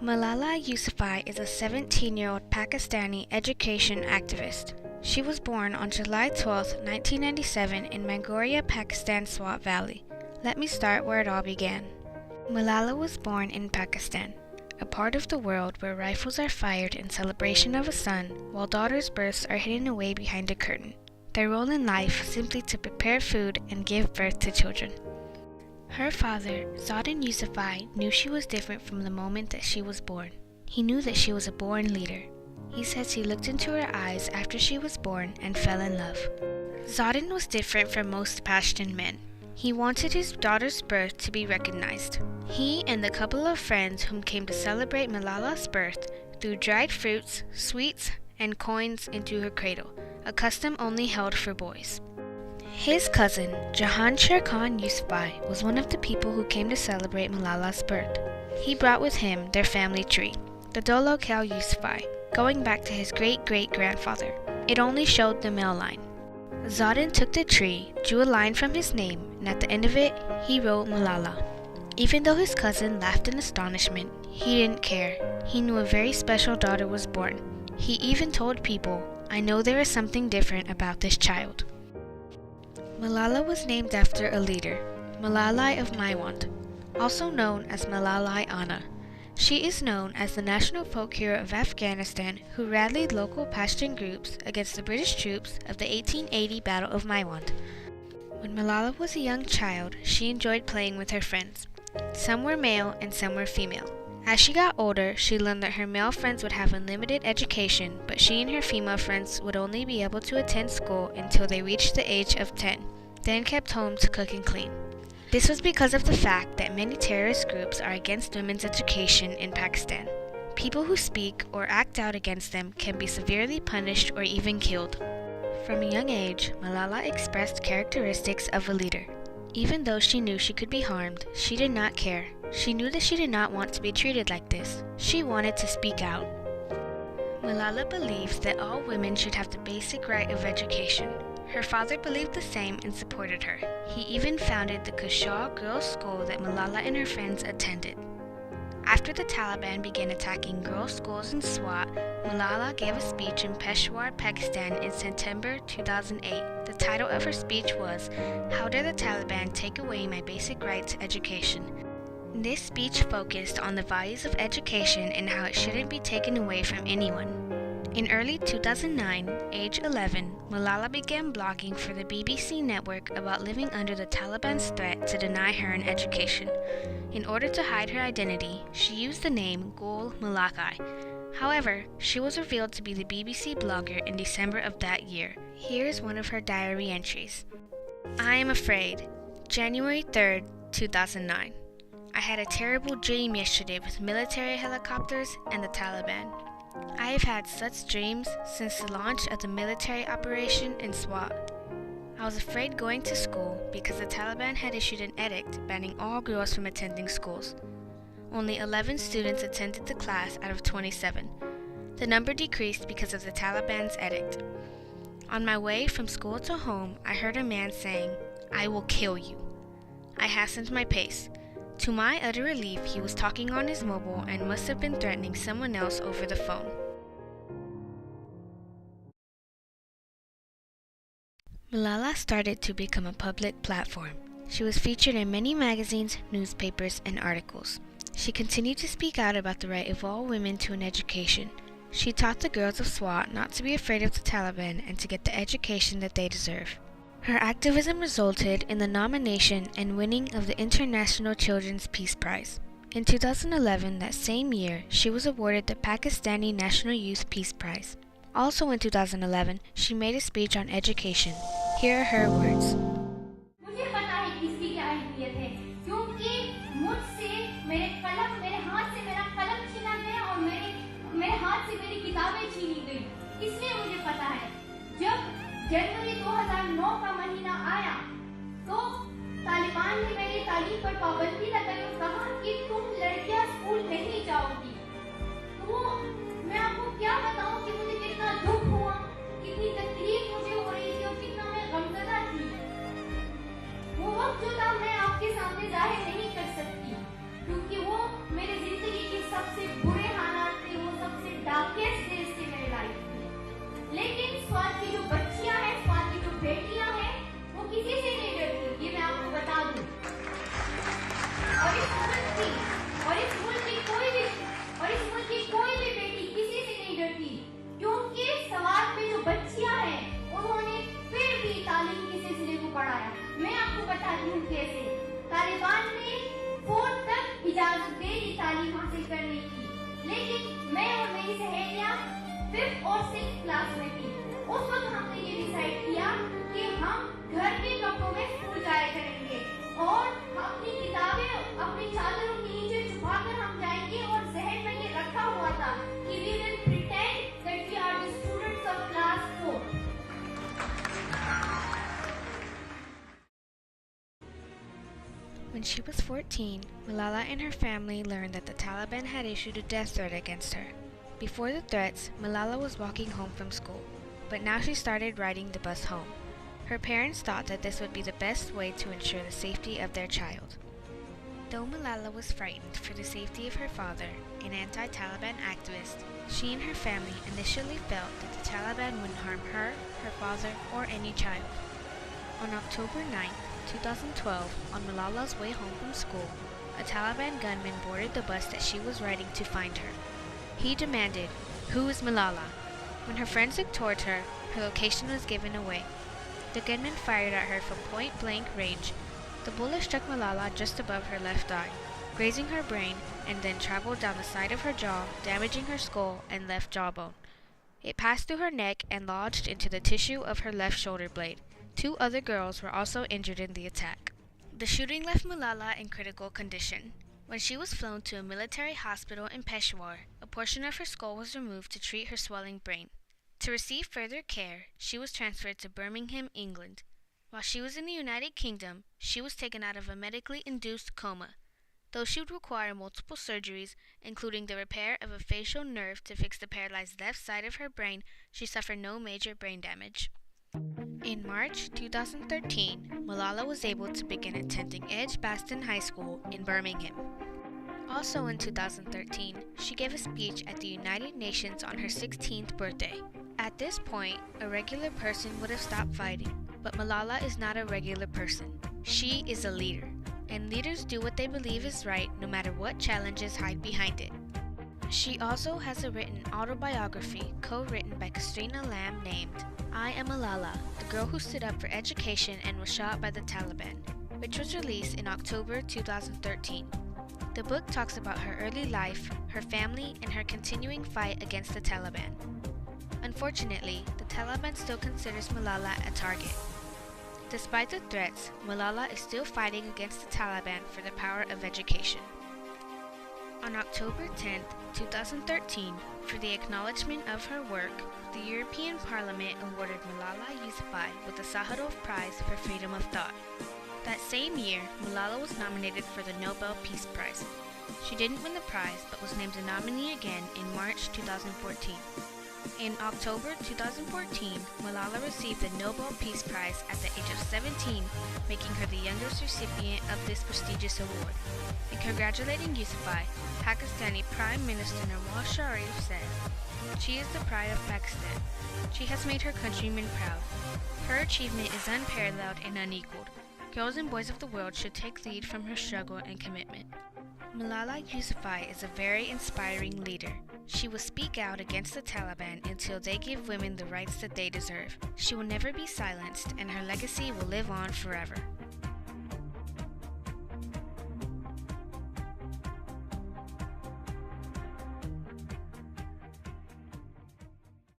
Malala Yousafzai is a 17-year-old Pakistani education activist. She was born on July 12, 1997 in Mangoria, Pakistan, Swat Valley. Let me start where it all began. Malala was born in Pakistan, a part of the world where rifles are fired in celebration of a son, while daughters' births are hidden away behind a curtain. Their role in life simply to prepare food and give birth to children. Her father, Zadin Yousafzai, knew she was different from the moment that she was born. He knew that she was a born leader. He says he looked into her eyes after she was born and fell in love. Zadin was different from most Pashtun men. He wanted his daughter's birth to be recognized. He and the couple of friends whom came to celebrate Malala's birth threw dried fruits, sweets, and coins into her cradle, a custom only held for boys. His cousin, Jahan Sher Khan Yousafzai, was one of the people who came to celebrate Malala's birth. He brought with him their family tree, the Dolo Khel Yousafzai, going back to his great-great-grandfather. It only showed the male line. Zadin took the tree, drew a line from his name, and at the end of it, he wrote Malala. Even though his cousin laughed in astonishment, he didn't care. He knew a very special daughter was born. He even told people, "I know there is something different about this child." Malala was named after a leader, Malala of Maiwand, also known as Malala Anna. She is known as the national folk hero of Afghanistan who rallied local Pashtun groups against the British troops of the 1880 Battle of Maiwand. When Malala was a young child, she enjoyed playing with her friends. Some were male and some were female. As she got older, she learned that her male friends would have unlimited education, but she and her female friends would only be able to attend school until they reached the age of 10, then kept home to cook and clean. This was because of the fact that many terrorist groups are against women's education in Pakistan. People who speak or act out against them can be severely punished or even killed. From a young age, Malala expressed characteristics of a leader. Even though she knew she could be harmed, she did not care. She knew that she did not want to be treated like this. She wanted to speak out. Malala believes that all women should have the basic right of education. Her father believed the same and supported her. He even founded the Kushal Girls' School that Malala and her friends attended. After the Taliban began attacking girls' schools in Swat, Malala gave a speech in Peshawar, Pakistan in September 2008. The title of her speech was, "How Dare the Taliban Take Away My Basic Right to Education?" This speech focused on the values of education and how it shouldn't be taken away from anyone. In early 2009, age 11, Malala began blogging for the BBC network about living under the Taliban's threat to deny her an education. In order to hide her identity, she used the name Gul Malakai. However, she was revealed to be the BBC blogger in December of that year. Here is one of her diary entries. "I am afraid. January 3rd, 2009. I had a terrible dream yesterday with military helicopters and the Taliban. I have had such dreams since the launch of the military operation in Swat. I was afraid going to school because the Taliban had issued an edict banning all girls from attending schools. Only 11 students attended the class out of 27. The number decreased because of the Taliban's edict. On my way from school to home, I heard a man saying, 'I will kill you.' I hastened my pace. To my utter relief, he was talking on his mobile and must have been threatening someone else over the phone." Malala started to become a public platform. She was featured in many magazines, newspapers, and articles. She continued to speak out about the right of all women to an education. She taught the girls of Swat not to be afraid of the Taliban and to get the education that they deserve. Her activism resulted in the nomination and winning of the International Children's Peace Prize. In 2011, that same year, she was awarded the Pakistani National Youth Peace Prize. Also in 2011, she made a speech on education. Here are her words. मुझे पता है कि इसकी क्या अहमियत है, क्योंकि मुझसे मेरे हाथ से मेरा कलम छीना गया और मेरे हाथ से मेरी किताबें छीनी गई। इसलिए मुझे पता है, जब जनवरी 2009 का महीना आया, तो तालिबान ने मेरी तालीम पर पाबंदी लगाई और कहा कि तुम लड़कियां स्कूल नहीं जाओगी। तो मैं आपको क्या बताऊं कि मुझे कितना दुख हुआ, कितनी तकलीफ मुझे हो रही थी और कितना मैं गमज़दा थी। वो वक्त जो था मैं आपके सामने जाहिर नहीं कर सकती, क्योंकि वो मेरी जिंदगी की सबसे बताती हूँ कैसे। तालिबान ने 4 तक इजाजत दे दी तालीम हासिल करने की, लेकिन मैं और मेरी सहेलियाँ 5th और 6th क्लास में थी। उस वक्त हमने ये डिसाइड किया कि हम घर के कपड़ों में स्कूल जाया करेंगे और अपनी किताबें अपनी चादरों के नीचे छुपाकर हम जाएंगे, और जहन में ये रखा हुआ था कि we will pretend that we are the students of class 4. When she was 14, Malala and her family learned that the Taliban had issued a death threat against her. Before the threats, Malala was walking home from school, but now she started riding the bus home. Her parents thought that this would be the best way to ensure the safety of their child. Though Malala was frightened for the safety of her father, an anti-Taliban activist, she and her family initially felt that the Taliban wouldn't harm her, her father, or any child. On October 9, 2012, on Malala's way home from school, a Taliban gunman boarded the bus that she was riding to find her. He demanded, "Who is Malala?" When her friends looked toward her, her location was given away. The gunman fired at her from point-blank range. The bullet struck Malala just above her left eye, grazing her brain, and then traveled down the side of her jaw, damaging her skull and left jawbone. It passed through her neck and lodged into the tissue of her left shoulder blade. 2 other girls were also injured in the attack. The shooting left Malala in critical condition. When she was flown to a military hospital in Peshawar, a portion of her skull was removed to treat her swelling brain. To receive further care, she was transferred to Birmingham, England. While she was in the United Kingdom, she was taken out of a medically induced coma. Though she would require multiple surgeries, including the repair of a facial nerve to fix the paralyzed left side of her brain, she suffered no major brain damage. In March 2013, Malala was able to begin attending Edgbaston High School in Birmingham. Also in 2013, she gave a speech at the United Nations on her 16th birthday. At this point, a regular person would have stopped fighting, but Malala is not a regular person. She is a leader, and leaders do what they believe is right no matter what challenges hide behind it. She also has a written autobiography co-written by Katrina Lamb named "I Am Malala, the Girl Who Stood Up for Education and Was Shot by the Taliban," which was released in October 2013. The book talks about her early life, her family, and her continuing fight against the Taliban. Unfortunately, the Taliban still considers Malala a target. Despite the threats, Malala is still fighting against the Taliban for the power of education. On October 10, 2013, for the acknowledgement of her work, the European Parliament awarded Malala Yousafzai with the Sakharov Prize for Freedom of Thought. That same year, Malala was nominated for the Nobel Peace Prize. She didn't win the prize, but was named a nominee again in March 2014. In October 2014, Malala received the Nobel Peace Prize at the age of 17, making her the youngest recipient of this prestigious award. In congratulating Yousafzai, Pakistani Prime Minister Nawaz Sharif said, "She is the pride of Pakistan. She has made her countrymen proud. Her achievement is unparalleled and unequaled. Girls and boys of the world should take lead from her struggle and commitment." Malala Yousafzai is a very inspiring leader. She will speak out against the Taliban until they give women the rights that they deserve. She will never be silenced, and her legacy will live on forever.